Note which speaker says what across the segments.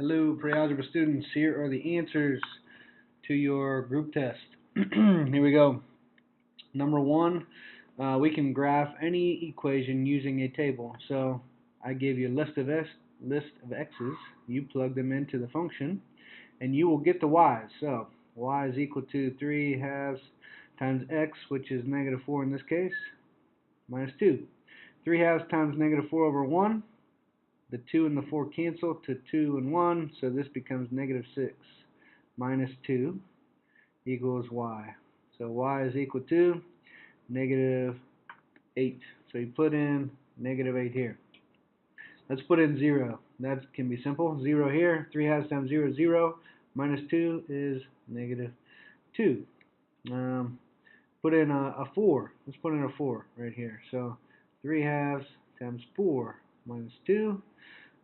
Speaker 1: Hello, pre-algebra students. Here are the answers to your group test. Here we go. Number one, we can graph any equation using a table. So I gave you a list of x's. You plug them into the function, and you will get the y's. So y is equal to 3 halves times x, which is negative 4 in this case, minus 2. 3 halves times negative 4 over 1. The 2 and the 4 cancel to 2 and 1, so this becomes negative 6 minus 2 equals y. So y is equal to negative 8. So you put in negative 8 here. Let's put in 0. That can be simple. 0 here. 3 halves times 0 is 0. Minus 2 is negative 2. Put in a 4. Let's put in a 4 right here. So 3 halves times 4 minus 2.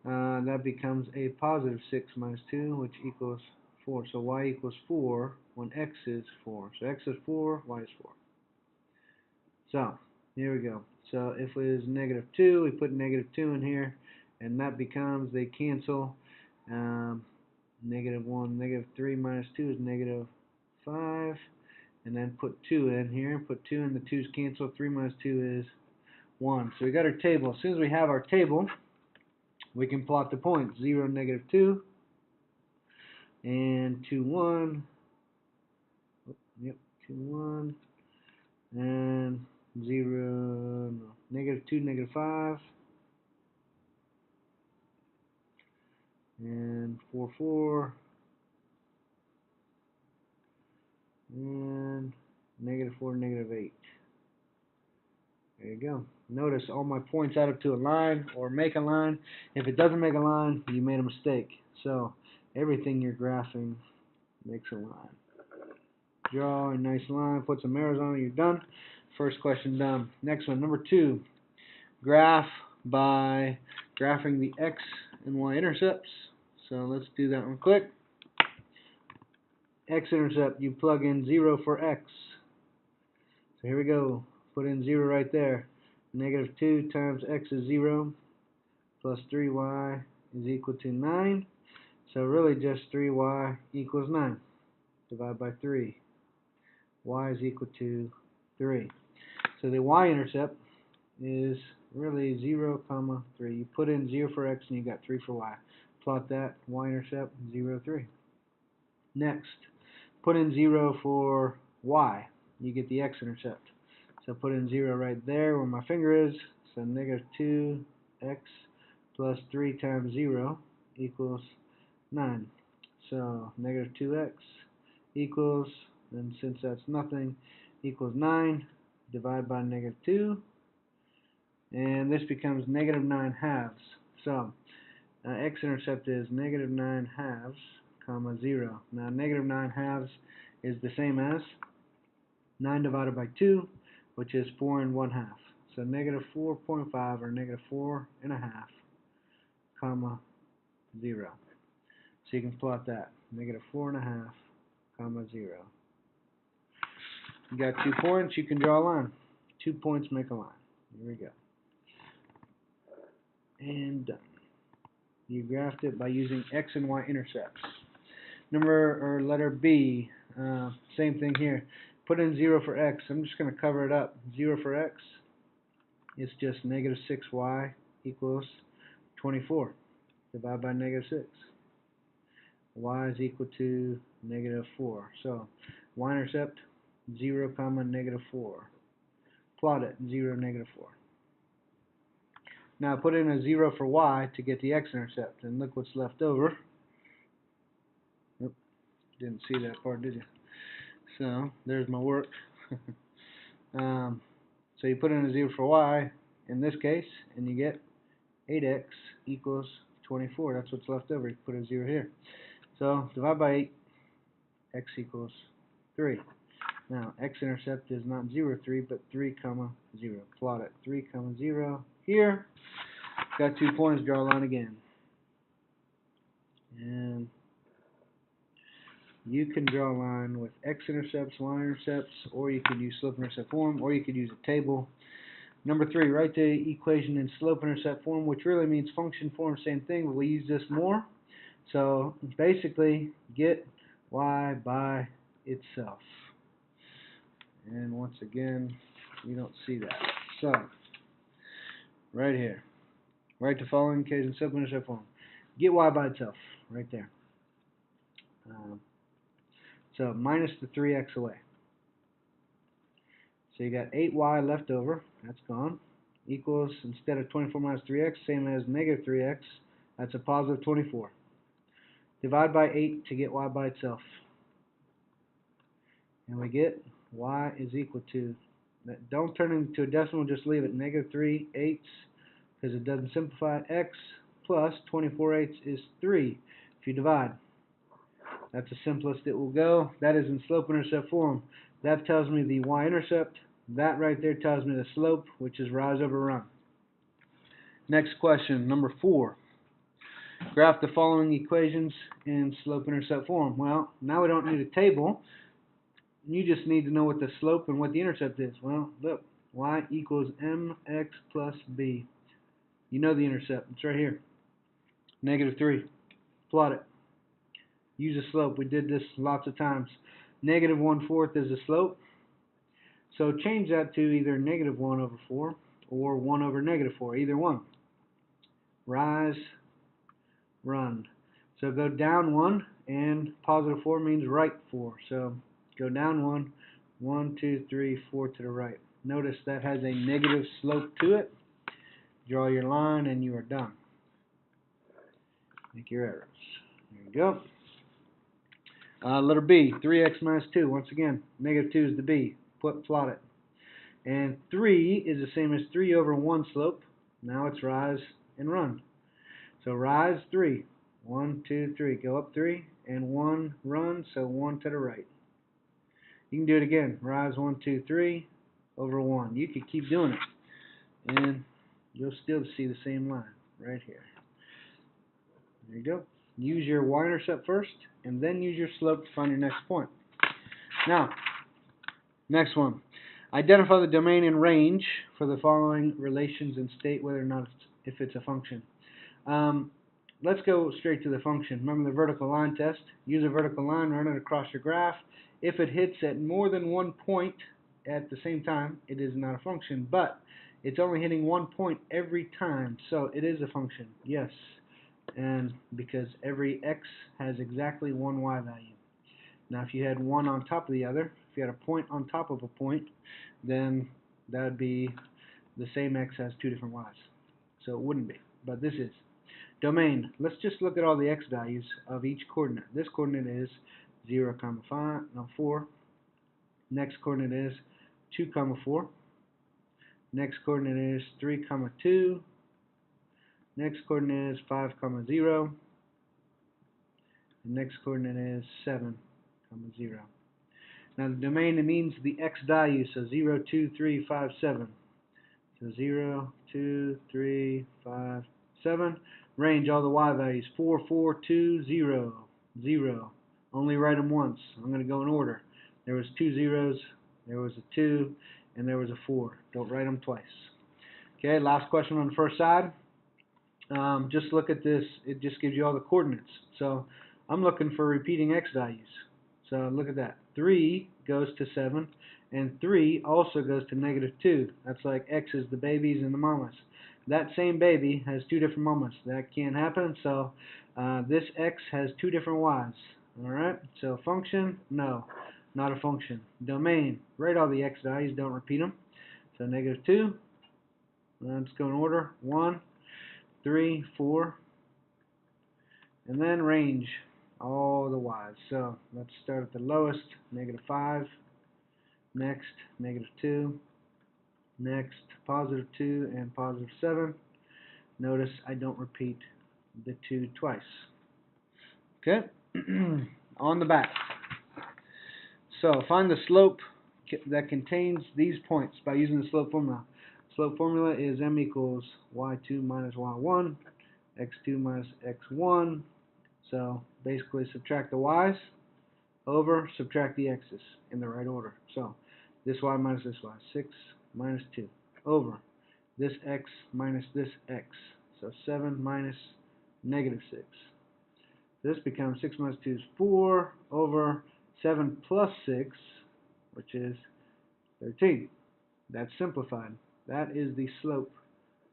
Speaker 1: That becomes a positive 6 minus 2, which equals 4. So y equals 4 when x is 4. So x is 4, y is 4. So here we go. So if it is negative 2, we put negative 2 in here, and that becomes, they cancel. Negative 1, negative 3 minus 2 is negative 5. And then put 2 in here. Put 2 in, the 2's cancel. 3 minus 2 is 1. So we got our table. As soon as we have our table, we can plot the points. 0, negative 2, and 2, 1. Yep, 2, 1. And 0, no, negative 2, negative 5. And 4, 4. And negative 4, negative 8. There you go. Notice all my points add up to a line or make a line. If it doesn't make a line, you made a mistake. So everything you're graphing makes a line. Draw a nice line, put some arrows on it, you're done. First question done. Next one, number 2. Graph by graphing the x and y intercepts. So let's do that one quick. X-intercept, you plug in 0 for x. So here we go. Put in 0 right there. Negative 2 times x is 0, plus 3y is equal to 9. So really just 3y equals 9. Divide by 3. Y is equal to 3. So the y-intercept is really 0, 3. You put in 0 for x and you got 3 for y. Plot that. Y-intercept 0, 3. Next, put in 0 for y. You get the x-intercept. So put in 0 right there where my finger is. So negative 2x plus 3 times 0 equals 9. So negative 2x equals, and since that's nothing, equals 9. Divide by negative 2. And this becomes negative 9 halves. So x-intercept is negative 9 halves, comma 0. Now negative 9 halves is the same as 9 divided by 2, which is 4 and 1/2. So negative 4.5 or negative 4.5, comma 0. So you can plot that. Negative 4.5, comma 0. You got 2 points, you can draw a line. 2 points make a line. Here we go. And done. You graphed it by using x and y intercepts. Letter B, same thing here. Put in 0 for x. I'm just going to cover it up. 0 for x, it's just negative 6y equals 24. Divide by negative 6. Y is equal to negative 4. So y-intercept 0, comma negative 4. Plot it, 0, negative 4. Now put in a 0 for y to get the x-intercept, and look what's left over. Nope, didn't see that part, did you? So there's my work. So you put in a 0 for y in this case, and you get 8x equals 24. That's what's left over. You put a 0 here. So divide by 8, x equals 3. Now x-intercept is not 0, 3, but 3, comma 0. Plot it. 3, comma 0 here. Got 2 points. Draw a line again. And you can draw a line with x-intercepts, y-intercepts, or you could use slope-intercept form, or you could use a table. Number 3, write the equation in slope-intercept form, which really means function form, same thing, but we use this more. So basically, get y by itself. And once again, we don't see that. So, right here, write the following case in simple-intercept form. Get y by itself, right there. So minus the 3x away. So you got 8y left over, that's gone, equals, instead of 24 minus 3x, same as negative 3x, that's a positive 24. Divide by 8 to get y by itself. And we get y is equal to, don't turn it into a decimal, just leave it, negative 3 eighths, because it doesn't simplify, x plus 24 eighths is 3 if you divide. That's the simplest it will go. That is in slope-intercept form. That tells me the y-intercept. That right there tells me the slope, which is rise over run. Next question, number 4. Graph the following equations in slope-intercept form. Well, now we don't need a table. You just need to know what the slope and what the intercept is. Well, look, y equals mx plus b. You know the intercept. It's right here. Negative 3. Plot it. Use a slope. We did this lots of times. Negative 1/4 is the slope. So change that to either negative 1 over 4 or 1 over negative 4. Either one. Rise, run. So go down 1, and positive 4 means right 4. So go down 1, 1, 2, 3, 4 to the right. Notice that has a negative slope to it. Draw your line and you are done. Make your arrows. There you go. Letter B, 3x minus 2. Once again, negative 2 is the B. Plot it. And 3 is the same as 3 over 1 slope. Now it's rise and run. So rise 3. 1, 2, 3. Go up 3. And 1 run, so 1 to the right. You can do it again. Rise 1, 2, 3 over 1. You could keep doing it. And you'll still see the same line right here. There you go. Use your y-intercept first, and then use your slope to find your next point. Now, next one. Identify the domain and range for the following relations and state whether or not if it's a function. Let's go straight to the function. Remember the vertical line test. Use a vertical line, run it across your graph. If it hits at more than one point at the same time, it is not a function, but it's only hitting one point every time, so it is a function, yes. And because every x has exactly one y value. Now if you had one on top of the other, if you had a point on top of a point, then that would be the same x has two different y's. So it wouldn't be, but this is. Domain, let's just look at all the x values of each coordinate. This coordinate is 0, 4. Next coordinate is 2, 4. Next coordinate is 3, 2. Next coordinate is 5, 0. The next coordinate is 7, 0. Now the domain, it means the x value, so 0, 2, 3, 5, 7. So 0, 2, 3, 5, 7. Range, all the y values, 4, 4, 2, 0, 0. Only write them once. I'm going to go in order. There was 2 zeros, there was a 2, and there was a 4. Don't write them twice. Okay, last question on the first side. Just look at this. It just gives you all the coordinates. So I'm looking for repeating x values. So look at that. 3 goes to 7, and 3 also goes to negative 2. That's like x is the babies and the mamas. That same baby has two different mamas. That can't happen, so this x has two different y's. Alright, so function, no, not a function. Domain, write all the x values, don't repeat them. So negative 2, let's go in order, 1, 3, 4, and then range, all the y's. So let's start at the lowest, negative 5, next, negative 2, next, positive 2 and positive 7. Notice I don't repeat the 2 twice. Okay, on the back. So find the slope that contains these points by using the slope formula. Slope formula is m equals y2 minus y1, x2 minus x1. So basically subtract the y's over, subtract the x's in the right order. So this y minus this y, 6 minus 2, over this x minus this x. So 7 minus negative 6. This becomes 6 minus 2 is 4 over 7 plus 6, which is 13. That's simplified. That is the slope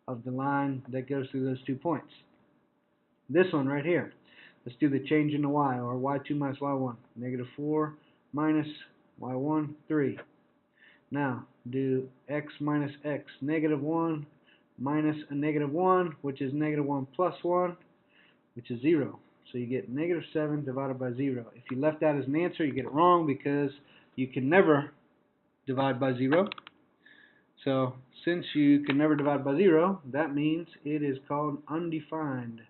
Speaker 1: of the line that goes through those 2 points. This one right here, let's do the change in the y, or y2 minus y1. Negative 4 minus y1, 3. Now, do x minus x. Negative 1 minus a negative 1, which is negative 1 plus 1, which is 0. So you get negative 7 divided by 0. If you left that as an answer, you get it wrong because you can never divide by 0. So since you can never divide by 0, that means it is called undefined.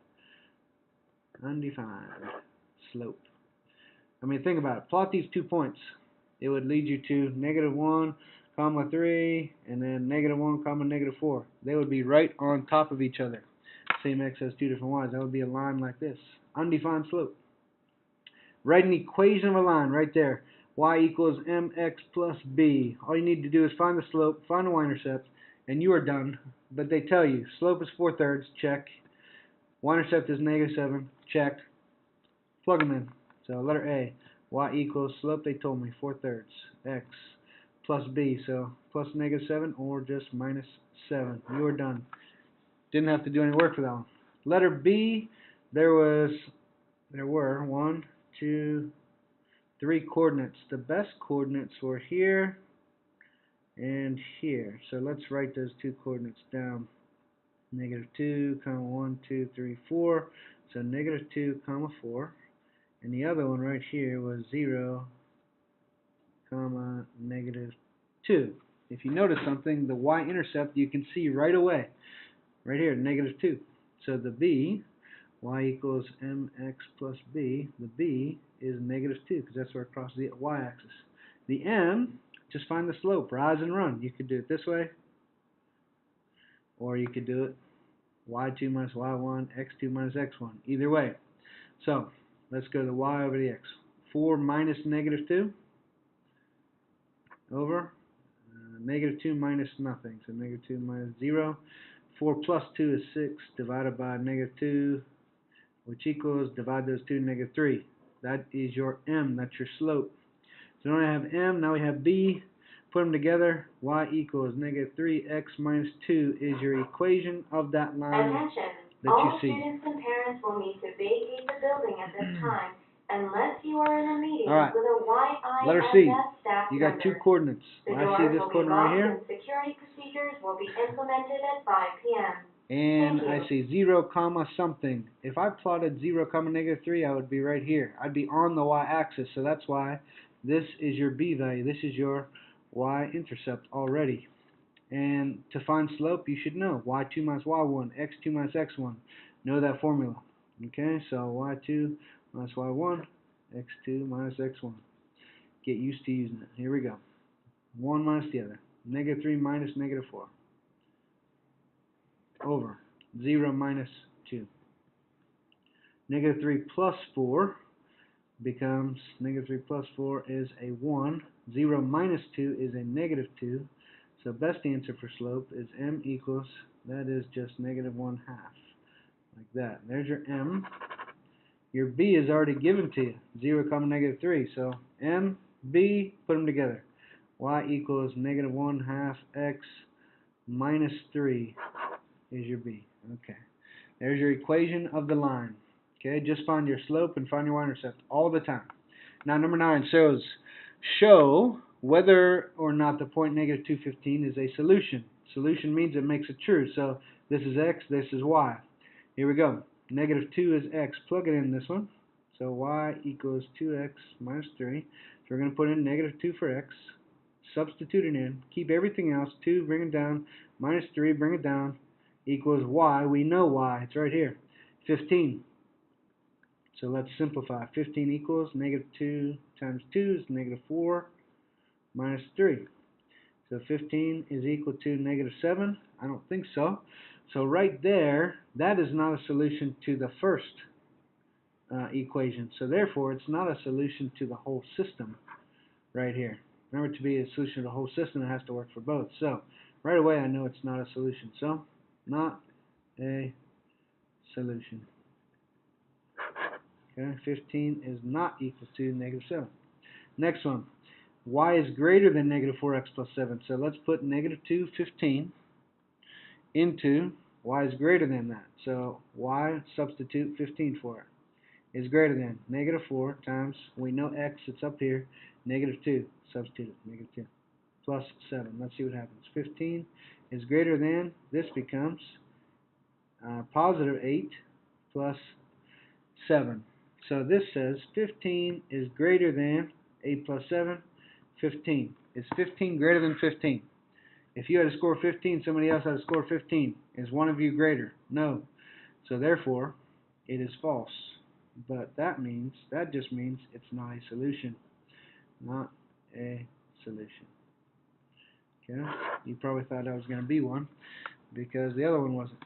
Speaker 1: Undefined slope. I mean, think about it. Plot these 2 points. It would lead you to negative 1, comma 3, and then negative 1, comma negative 4. They would be right on top of each other. Same x has 2 different y's. That would be a line like this. Undefined slope. Write an equation of a line right there. Y equals mx plus b. All you need to do is find the slope, find the y-intercept, and you are done. But they tell you slope is 4/3, check. Y-intercept is negative 7, check. Plug them in. So letter A, y equals slope, they told me, 4/3, x plus b, so plus negative 7 or just minus 7. You are done. Didn't have to do any work for that one. Letter B, there were 1, 2, 3 coordinates. The best coordinates were here and here. So let's write those 2 coordinates down. Negative 2, comma 1, 2, 3, 4. So negative 2, comma 4. And the other one right here was 0, comma negative 2. If you notice something, the y-intercept you can see right away. Right here, negative 2. So the b, y equals mx plus b, the b is negative 2 because that's where it crosses the y-axis. The m, just find the slope, rise and run. You could do it this way, or you could do it y2 minus y1, x2 minus x1. Either way. So let's go to the y over the x. 4 minus negative 2 over negative 2 minus nothing. So negative 2 minus 0. 4 plus 2 is 6 divided by negative 2, which equals, divide those two, negative 3. That is your m. That's your slope. So now I have m. Now we have b. Put them together. Y equals negative 3x minus 2 is your equation of that line.
Speaker 2: Attention.
Speaker 1: That
Speaker 2: all
Speaker 1: you see.
Speaker 2: Students and parents will need to vacate the building at this time unless you are in a meeting
Speaker 1: Alright.
Speaker 2: with a
Speaker 1: Letter C.
Speaker 2: YISS staff
Speaker 1: You got
Speaker 2: member.
Speaker 1: 2 coordinates.
Speaker 2: The
Speaker 1: I
Speaker 2: doors
Speaker 1: see this
Speaker 2: will be
Speaker 1: coordinate right
Speaker 2: locked
Speaker 1: here.
Speaker 2: and security procedures will be implemented at 5 p.m.
Speaker 1: And
Speaker 2: Thank
Speaker 1: I see 0, comma something. If I plotted 0, comma negative 3, I would be right here. I'd be on the y-axis, so that's why this is your b value. This is your y-intercept already. And to find slope, you should know y2 minus y1, x2 minus x1. Know that formula. Okay, so y2 minus y1, x2 minus x1. Get used to using it. Here we go. One minus the other. Negative 3 minus negative 4. Over 0 minus 2. Negative 3 plus 4 becomes, negative 3 plus 4 is a 1. 0 minus 2 is a negative 2. So best answer for slope is m equals, that is just negative 1/2. Like that. There's your m. Your b is already given to you. 0, comma negative 3. So m, b, put them together. Y equals negative 1/2 x minus 3 is your b. Okay. There's your equation of the line. Okay, just find your slope and find your y-intercept all the time. Now number 9 shows, show whether or not the point negative 215 is a solution. Solution means it makes it true. So this is x, this is y. Here we go. Negative 2 is x. Plug it in this one. So y equals 2x minus 3. So we're going to put in negative 2 for x. Substitute it in. Keep everything else. 2, bring it down. Minus 3, bring it down. Equals y. We know y. It's right here. 15. So let's simplify. 15 equals negative 2 times 2 is negative 4 minus 3. So 15 is equal to negative 7? I don't think so. So right there, that is not a solution to the first equation. So therefore, it's not a solution to the whole system right here. Remember, to be a solution to the whole system, it has to work for both. So right away, I know it's not a solution. So not a solution. Okay, 15 is not equal to negative 7. Next one, y is greater than negative 4x plus 7. So let's put negative 2, 15 into y is greater than that. So y, substitute 15 for it, is greater than negative 4 times, we know x, it's up here, negative 2, substitute it, negative 2, plus 7. Let's see what happens. 15 is greater than, this becomes positive 8 plus 7. So this says 15 is greater than 8 plus 7, 15. Is 15 greater than 15? If you had a score 15, somebody else had a score 15. Is one of you greater? No. So therefore, it is false. But that just means it's not a solution. Not a solution. Okay? You probably thought that was going to be one because the other one wasn't.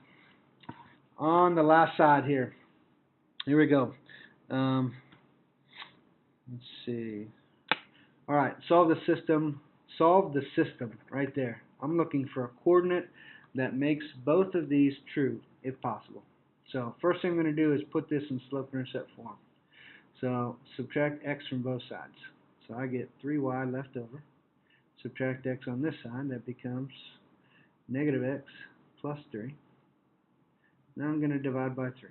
Speaker 1: On the last side here. Here we go. Let's see. All right, solve the system. Solve the system right there. I'm looking for a coordinate that makes both of these true, if possible. So first thing I'm going to do is put this in slope-intercept form. So subtract x from both sides. So I get 3y left over. Subtract x on this side. That becomes negative x plus 3. Now I'm going to divide by 3.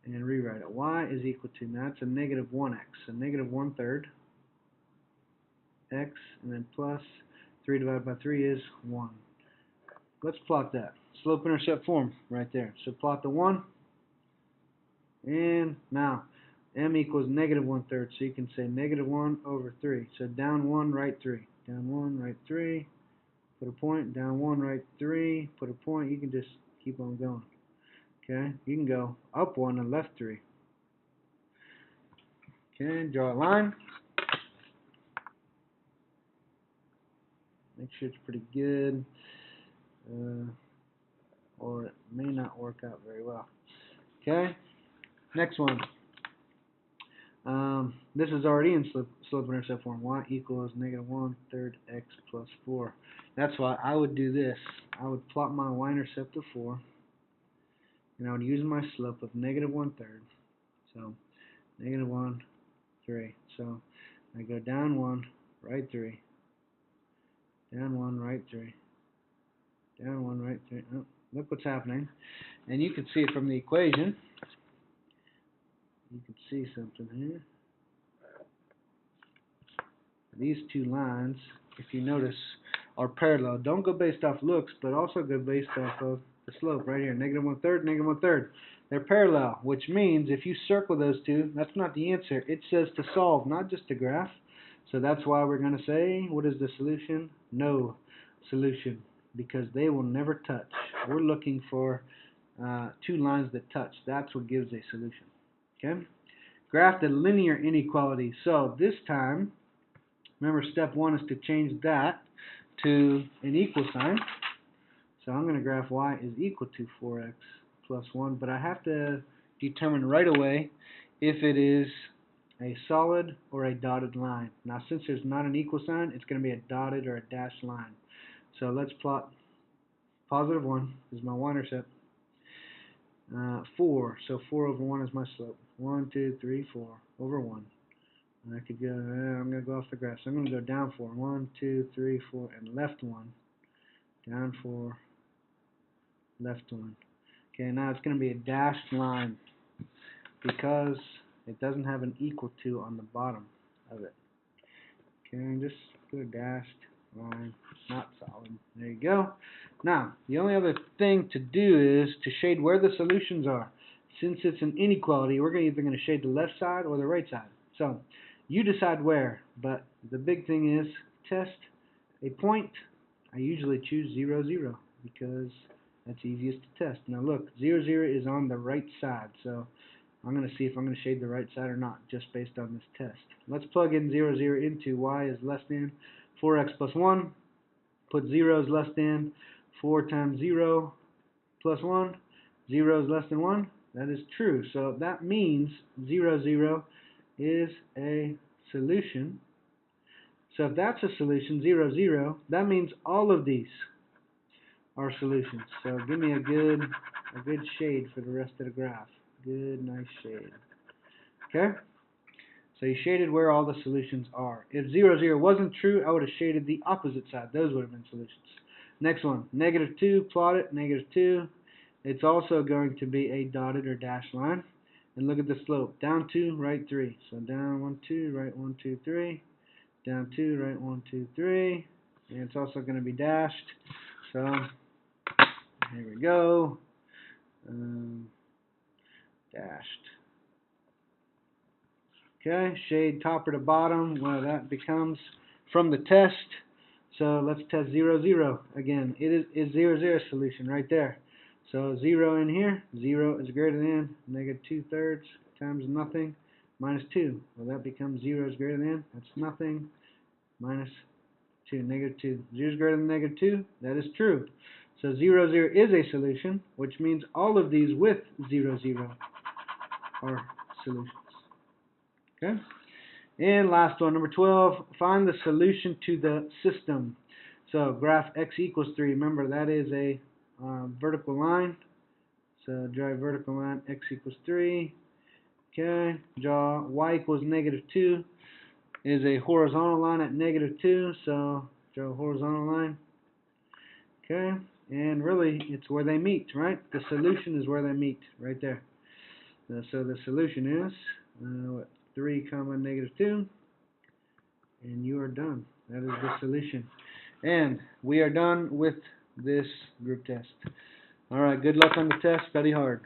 Speaker 1: And rewrite it. Y is equal to, now it's a negative 1x. So negative 1/3 x, and then plus 3 divided by 3 is 1. Let's plot that. Slope-intercept form right there. So plot the 1. And now m equals negative 1/3. So you can say negative 1 over 3. So down 1, right 3. Down 1, right 3. Put a point. Down 1, right 3. Put a point. You can just keep on going. Okay, you can go up 1 and left 3. Okay, draw a line. Make sure it's pretty good, or it may not work out very well. Okay, next one. This is already in slope-intercept form. Y equals negative 1/3 x plus 4. That's why I would do this. I would plot my y-intercept of 4. And I would use my slope of negative 1/3. So negative 1, 3. So I go down 1, right 3. Down 1, right 3. Down 1, right 3. Oh, look what's happening. And you can see it from the equation. You can see something here. These two lines, if you notice, are parallel. Don't go based off looks, but also go based off of the slope right here. Negative 1/3, negative 1/3. They're parallel, which means if you circle those two, that's not the answer. It says to solve, not just to graph. So that's why we're going to say, what is the solution? No solution, because they will never touch. We're looking for two lines that touch. That's what gives a solution. Okay? Graph the linear inequality. So this time, remember, step 1 is to change that to an equal sign. So I'm going to graph y is equal to 4x plus 1, but I have to determine right away if it is a solid or a dotted line. Now, since there's not an equal sign, it's going to be a dotted or a dashed line. So let's plot positive 1 is my y-intercept. 4, so 4 over 1 is my slope. 1, 2, 3, 4 over 1. I could go, I'm going to go off the graph. So I'm going to go down 4. 1, 2, 3, 4, and left 1. Down 4, left 1. Okay, now it's going to be a dashed line because it doesn't have an equal to on the bottom of it. Okay, just put a dashed line, not solid. There you go. Now, the only other thing to do is to shade where the solutions are. Since it's an inequality, we're either going to shade the left side or the right side. So, you decide where, but the big thing is test a point. I usually choose 0, 0 because that's easiest to test. Now look, 0, 0 is on the right side, so I'm going to see if I'm going to shade the right side or not, just based on this test. Let's plug in 0, 0 into y is less than 4x plus 1. Put 0 is less than 4 times 0 plus 1. 0 is less than 1. That is true. So that means 0, 0 is a solution. So if that's a solution, 0, 0, that means all of these are solutions. So give me a good shade for the rest of the graph. Good, nice shade. Okay? So you shaded where all the solutions are. If 0, 0 wasn't true, I would have shaded the opposite side. Those would have been solutions. Next one, -2, plot it, -2. It's also going to be a dotted or dashed line. And look at the slope. Down 2, right 3. So down 1, 2, right 1, 2, 3. Down 2, right 1, 2, 3. And it's also going to be dashed. So here we go. Dashed. Okay, shade top or to bottom. Well, that becomes from the test. So let's test 0, 0 again. It is 0, 0 solution right there. So 0 in here. 0 is greater than -2/3 times nothing minus 2. Well, that becomes 0 is greater than. That's nothing minus 2, -2. 0 is greater than -2. That is true. So 0, 0 is a solution, which means all of these with 0, 0 are solutions. Okay? And last one, number 12, find the solution to the system. So graph x equals 3. Remember, that is a vertical line. So draw a vertical line, x equals 3. Okay, draw y equals -2. Is a horizontal line at -2. So draw a horizontal line. Okay, and really, it's where they meet, right? The solution is where they meet, right there. So the solution is, what? 3, -2, and you are done. That is the solution. And we are done with this group test. Alright, good luck on the test. Study hard.